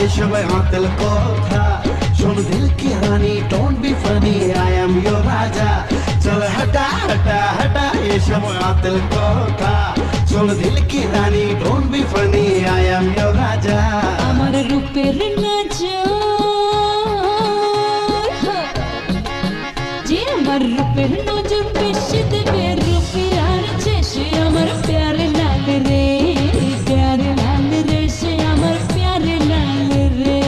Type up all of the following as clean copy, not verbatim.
এসব আঁতেল কথা শোন দিল কি রানী don't be funny I am your রাজা চল হটা হটা হটা এসব আঁতেল কথা শোন দিল কি রানী don't be funny I am your রাজা আমার রূপের নজর যে আমার রূপের নজর বেশি দেবে রূপে আর সে আমার প্যারে লাল রে প্যারে লাল রে সে আমার প্যারে লাল রে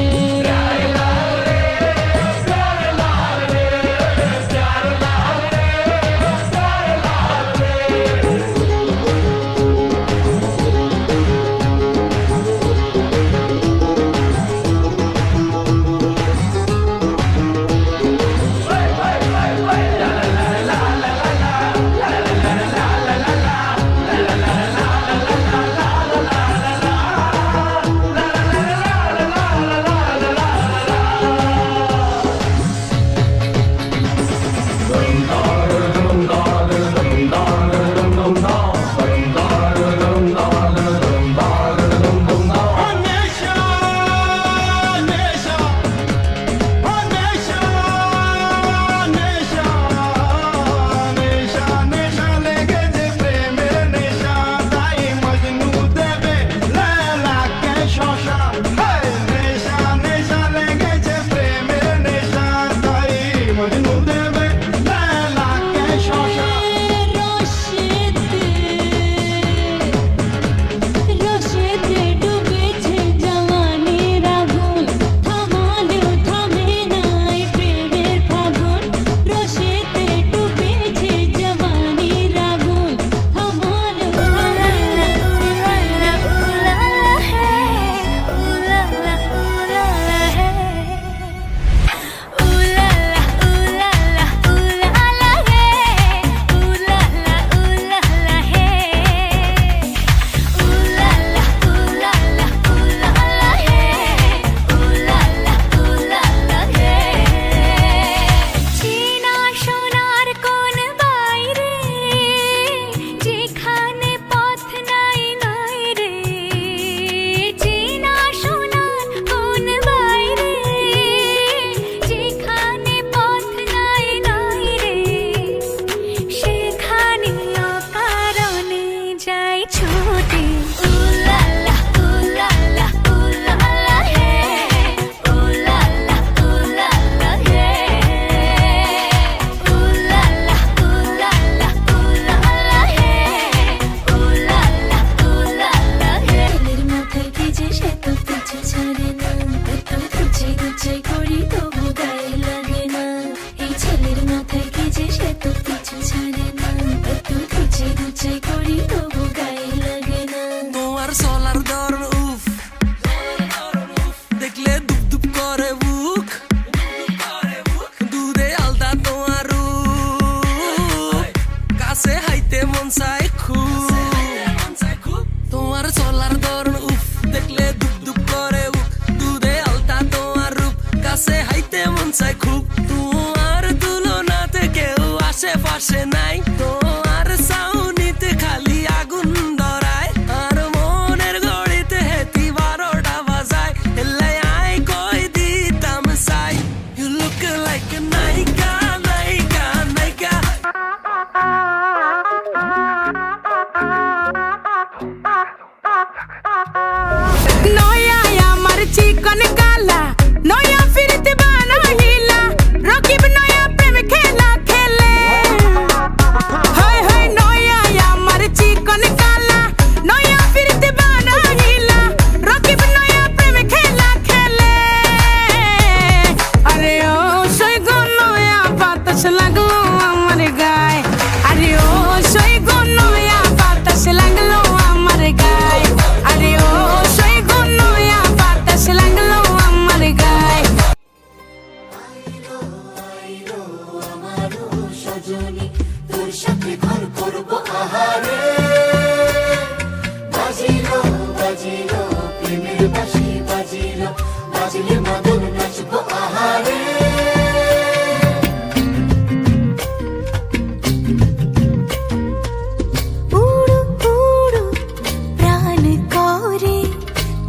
প্রাণ করে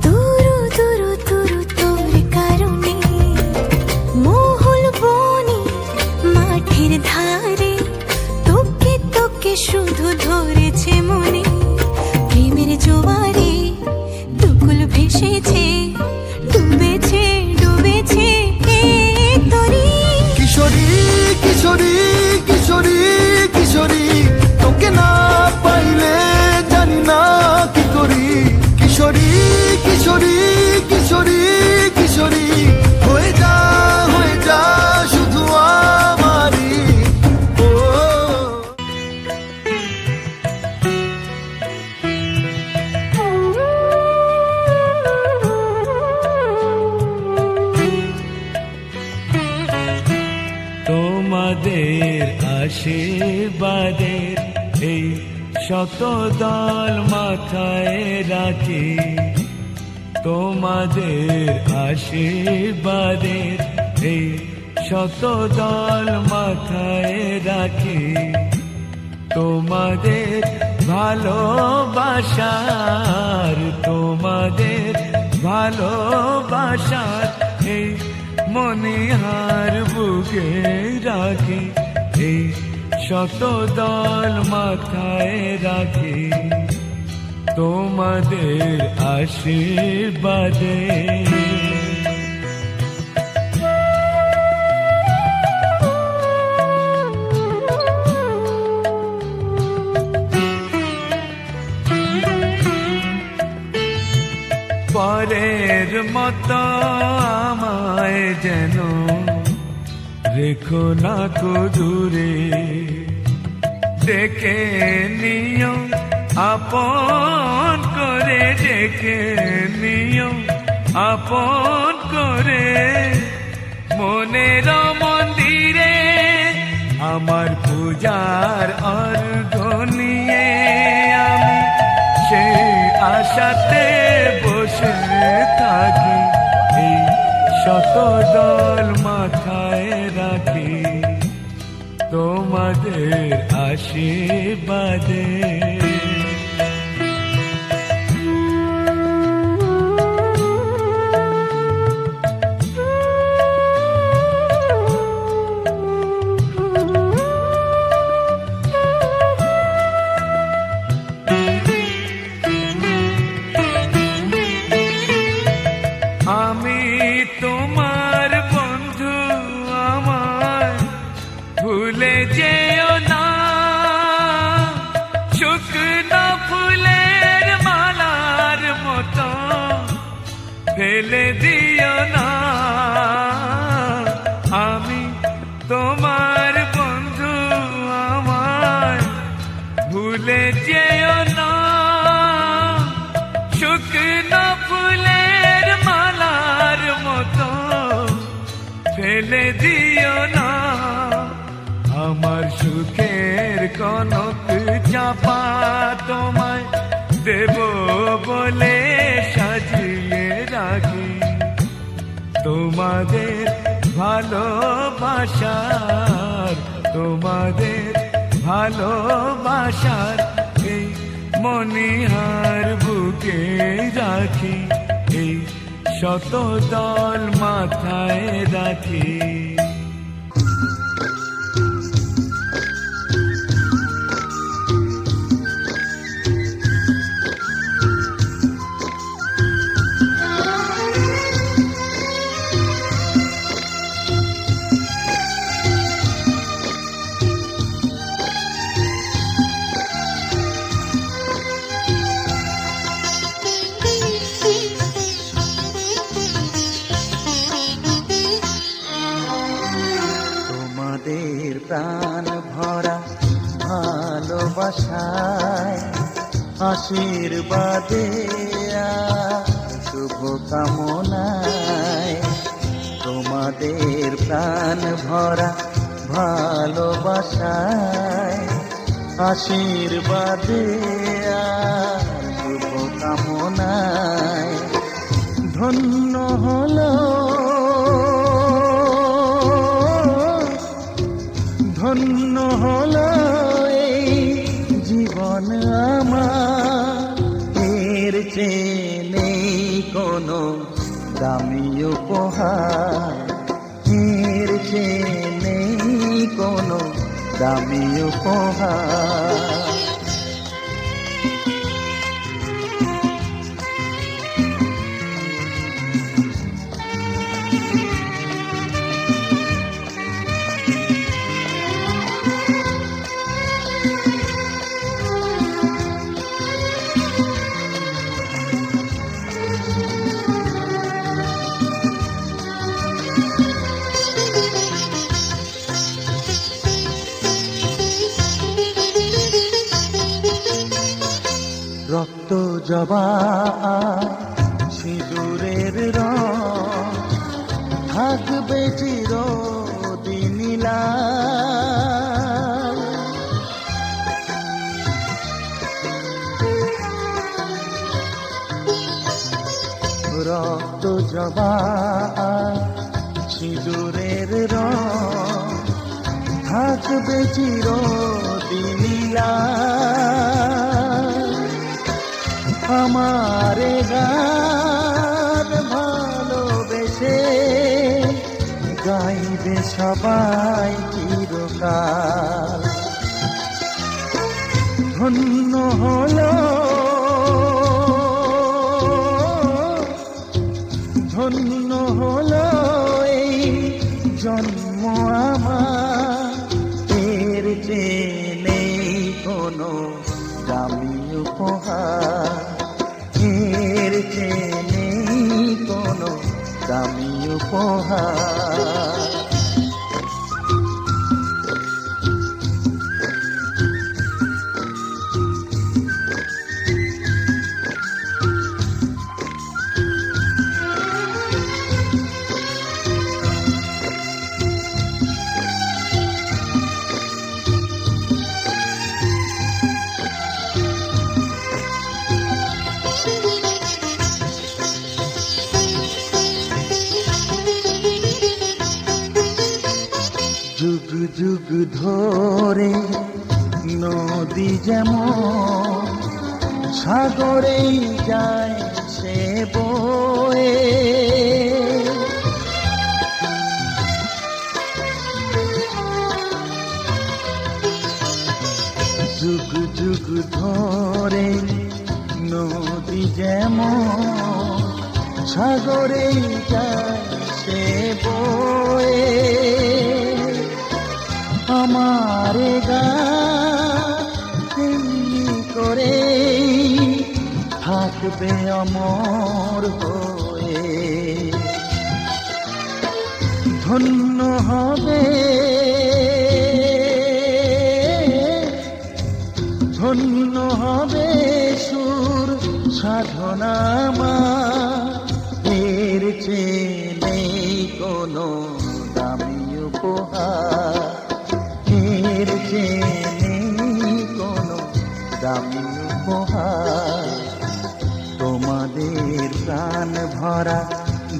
তুরু তুরু তুরু তুরু এসেছে, ডুবেছে ডুবেছে এই তরি। কিশোরী কিশোরী কিশোরী কিশোরী, তোকে না পাইলে জানি না কি করি। কিশোরী কিশোরী কিশোরী কিশোরী, হয়ে যা শুধু আমারই। ও তোমাদের আশীর্বাদের এই শত দল মাথায় রাখি, তোমাদের আশীর্বাদের এই শত দল মাথায় রাখি। তোমাদের ভালোবাসার, তোমাদের ভালোবাসার এই মনিহার বুকে রাখি, এই শত দল মাথায় রাখি, তোমাদের আশীর্বাদে। পরের মতো আমায় যেন রেখো না কো দূরে, ডেকে নিও আপন করে, ডেকে নিও আপন করে। মনের মন্দিরে আমার পূজার অর্ঘ নিয়ে আমি সেই আশাতে বসে থাকি, এই শত দল মাথায় রাখি, তোমাদের আশীর্বাদে। আমি তোমার বন্ধু, আমার ভুলে যেও না, শুকনো ফুলের মালার মতো ফেলে দিও না। আমি তোমার বন্ধু, আমার ভুলে যেও না, শুকনো ফুলের মালার মতো ফেলে দিও না। আমার সুখের কনক চাপা তোমায় দেব বলে সাজিয়ে রাখি, তোমাদের ভালোবাসার, তোমাদের ভালোবাসার এই মনিহার বুকে রাখি, এই শত দল মাথায় রাখি। তোমাদের প্রাণ ভরা ভালোবাসায়, আশীর্বাদে শুভ কামনায়, তোমাদের প্রাণ ভরা ভালোবাসায়, আশীর্বাদে শুভ কামনায় ধন্য হলো, ধন্য হলো এই জীবন আমার। এর চেয়ে নেই কোনো দামি উপহার, এর চেয়ে নেই কোনো দামি উপহার। জবা সিঁদুরের রং থাকবে চিরদিন লাল। রক্ত জবা সিঁদুরের রং থাকবে চিরদিন লাল। আমারে গান ভালোবেসে গাইবে সবাই চিরকাল। ধন্য হলো ধন্য হলো এই জন্ম আমার, এর চেয়ে নেই কোনো দামি উপহার, এর চেয়ে নেই কোনো দামি উপহার। যুগ যুগ ধরে নদী যেমন সাগরেই যায় সে বয়ে, যুগ যুগ ধরে নদী যেমন সাগরেই যায় সে বয়ে। আমার গান করে থাকবে অমর হয়ে। ধন্য হবে ধন্য হবে সুর সাধনা আমার, এর চেয়ে নেই কোনো দামি উপহার, এর চেয়ে নেই কোনো দামি উপহার। তোমাদের প্রাণ ভরা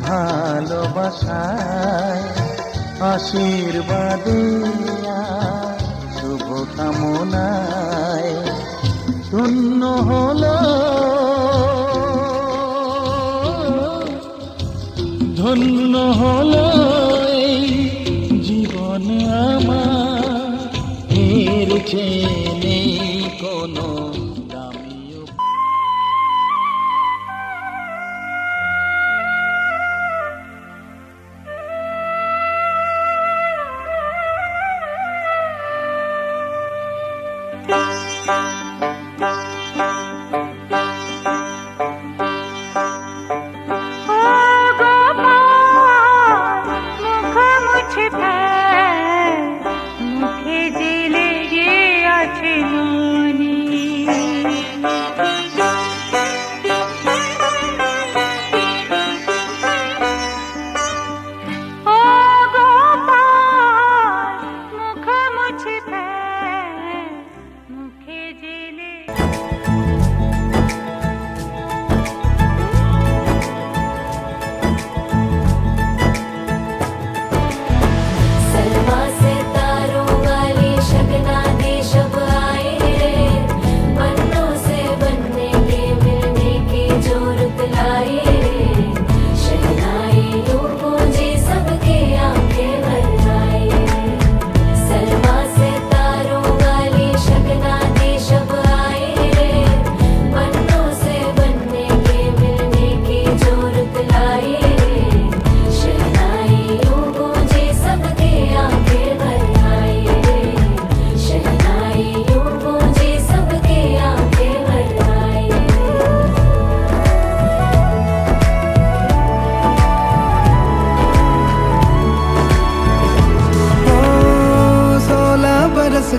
ভালোবাসায় আশীর্বাদে শুভ কামনায় ধন্য হলো ধন্য হলো এই জীবন আমার, এর চেয়ে নেই কোনো দামি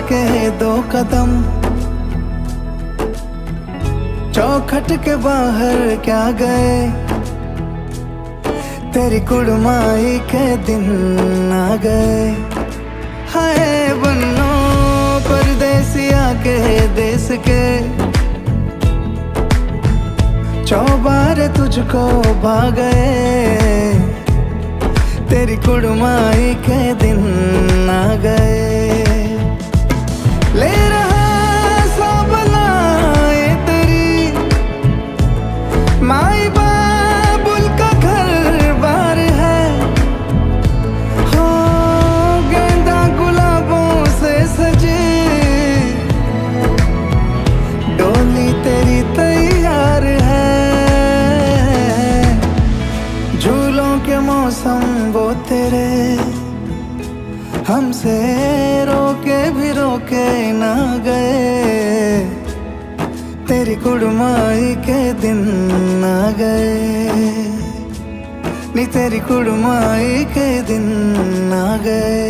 के 2 कदम चौखट चौखट के बाहर क्या गए, तेरी कुड़माई के दिन आ गए। हाय बन्नो परदेसिया के देश के, चौबारे तुझको भा गए, तेरी कुड़माई के दिन आ गए। ले रहा सब लाए तेरी माई बाबुल का घर बार है, हो गेंदा गुलाबों से सजे डोली तेरी तैयार है। झूलों के मौसम वो तेरे हमसे रोके भी रोके ना गए, तेरी कुड़माई के दिन आ गए, नी तेरी कुड़माई के दिन आ गए।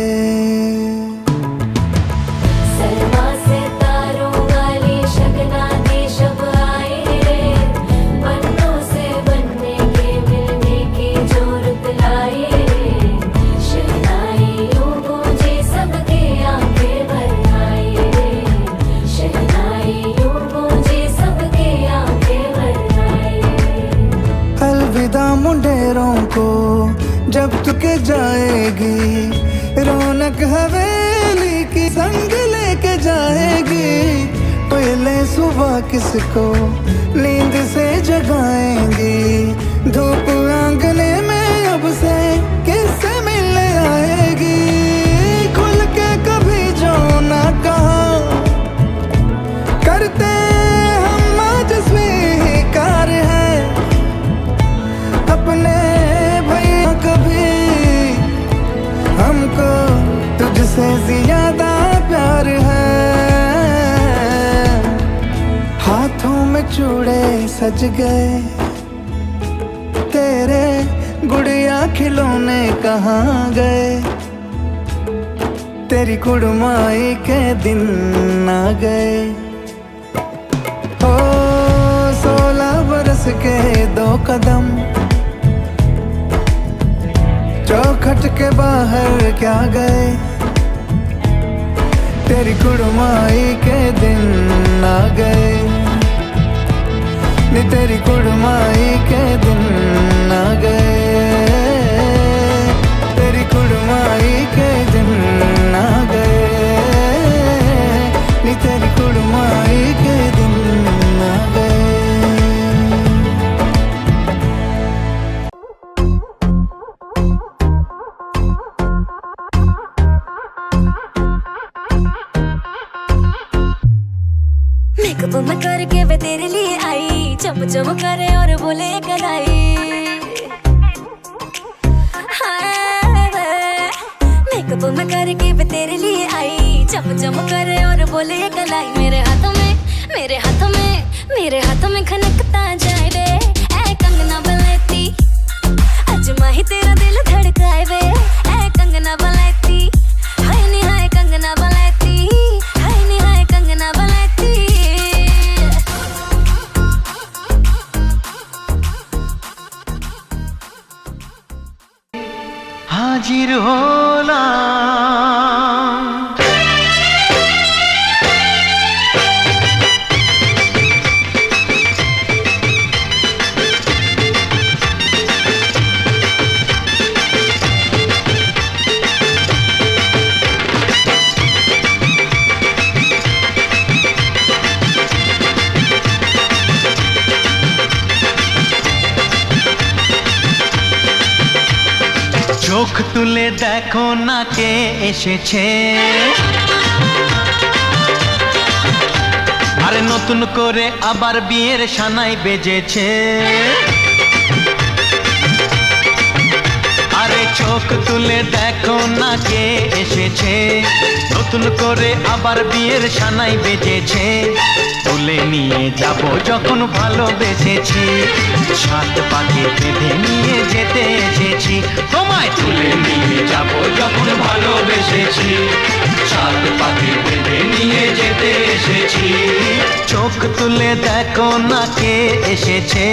सरमा से तारों वाली शगना दी शब आए रे, बनों से बनने के मिलने की जोरत लाए रे, शहनाई यूं गूंजे सबके आंखें भर आए रे, शहनाई यूं गूंजे सबके आंखें भर आए रे। अलविदा मुंडेरों को जब तुके जाएगी, रौनक हवेली की संग लेके जाएगी। पहले सुबह किसको नींद से जगाएंगी, धूप आंगने में अब से किससे मिलने आएगी। खुल के कभी जो ना कहा करते हम आज स्वीकार है, अपने भैया कभी हमको तुझसे ज्यादा प्यार है। हाथों में चूड़े सज गए, तेरे गुड़िया खिलौने कहाँ गए, तेरी कुड़माई के दिन आ गए। ओ 16 बरस के 2 कदम, चौखट के बाहर क्या गए, तेरी कुड़माई के दिन आ गए, नी तेरी कुड़माई के दिन आ गए, तेरी कुड़माई के दिन आ गए, नी तेरी कुड़माई के दिन आ गए। मेकअप मैं करके वे तेरे लिए आई, चम चम करे और बोले कलाई। मेकअप मैं करके वे तेरे लिए आई, चम चम करे और बोले कलाई। मेरे हाथों में मेरे हाथों में मेरे हाथों में खनकता जाए रे, ऐ कंगना बलैती आज माही तेरा दिल धड़काए वे, ऐ कंगना बलैती हाय नी हाय कंगना बलैती, हाय नी हाय कंगना बलैती। हाजिर होला চোখ তুলে দেখো না কে এসেছে, আরে নতুন করে আবার বিয়ের সানাই বেজেছে। আরে চোখ তুলে দেখো না কে এসেছে, নতুন করে আবার বিয়ের সানাই বেজেছে। তুলে নিয়ে যাব যখন ভালোবেসেছি, সাত পাকে বেঁধে নিয়ে যেতে এসেছি। তোমায় তুলে নিয়ে যাব যখন ভালোবেসেছি, সাত পাকে বেঁধে নিয়ে যেতে এসেছি। চোখ তুলে দেখো না কে এসেছে।